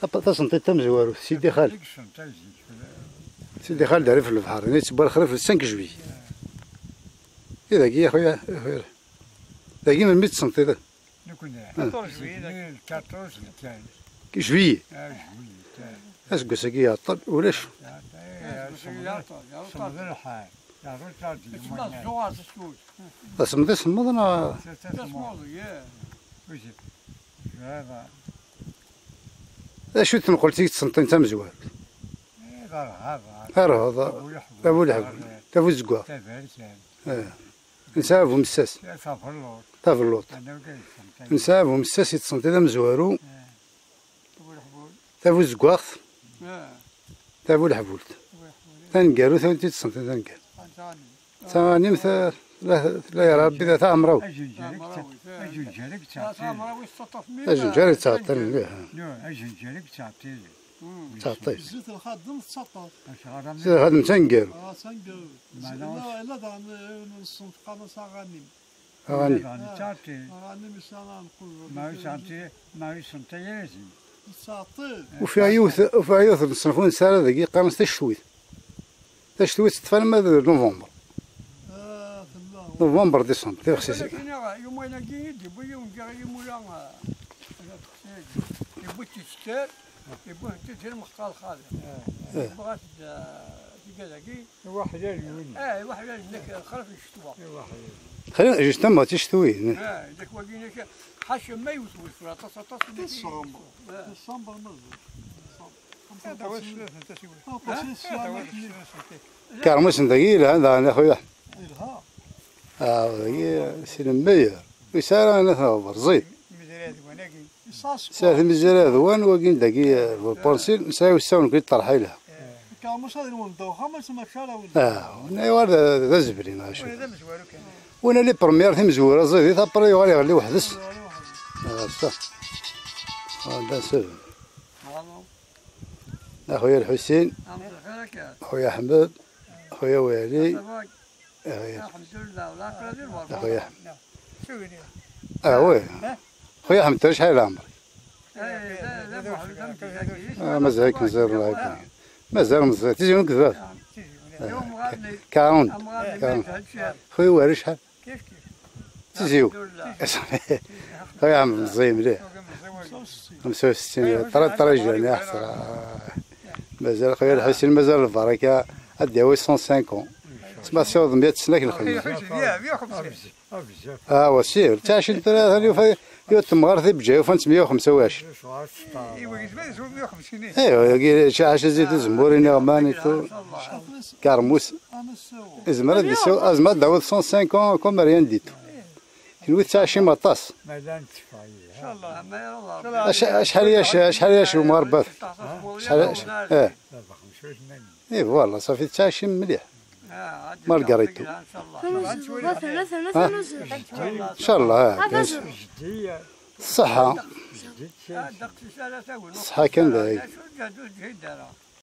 تصنتي تمزوارو سيدي خالد. سيدي خالد داري في البحر يعني تبغى الخريف لسانك جوي. إذا كي يا خويا ذاكي من 100 سنتي ذاك. كي جوي. اسكو ساكي يعطل ولاش؟ صمدي صمد انا شو تنقول تيجي تصنتي انت مزوار؟ هذا ابو الحبل تابو الزقوا نسابو مساس تافلوط نسابو مساس يتصنتي ذا مزوارو تابو الزقواخ تابو الحبول تنقالو ثاني تصنتي تنقال ثاني مثل لا يا ربي ذا تعمرو أجنجالك تعطي أجنجالك تعطي زيت الخادم تسطر زيت الخادم تنقالو لا دعم نصنف قناص أغانم أغانم أغانم سنة نقول ما يصنتي لازم تعطي وفي عيوث نصنفون سارة ذاكي قامت تشويت تطفى لما نوفمبر نوفمبر ديسمبر تي خصيصي يوم انا جيت يوم جا يوم ولا يبغى تشتر يبغى تشتري مختار خالد بغات تلقى واحد يجي واحد يجي خلف الشتوى خلينا اجي تما تشتوي ذاك واقينا حاشا ما يوصل في تصطاس ديسمبر هذا واش كرمس ثقيل هذا انا خويا سي المير ويسار انا ثوبر زيد ساعة مزرات وين واقين دقي البورسيل نساوي الساون كي طرحي لها كاموس هذا ونضو خمس ما شاء الله نايوار ذا زبري ما شوف وانا لي بروميير ثي مزوره زيد ثابري يغالي غالي وحدس هذا سبب اخويا الحسين اخويا احمد اخويا والي الحمد لله ولا قادر اخويا وي خويا احمد شحال العمر؟ مازال مازال تيجي كذا كارون خويا والي شحال؟ تيجيو خويا عم مزيان مليح 65 ترجعني احسن مازال خويا الحسين مازال البركه ادي 150 تسمى سيوض 100 سنه كنخدم وسير تاع شي ثلاثه يوتم غير بجاي فانت 125 ايوا كيتبان 150 ايوا شي حاجه زيد زموريني غمانيتو كرموس ازمر ديسو ازمر داود 150 كوم ريان ديتو كنوي تاع شي مطاس ان شاء الله ما يرضى شحال هي شي مغربات شحال اي فوالا صافي تاع شي مليح مارغريتو ان شاء الله الصحة الصحة كان ذاك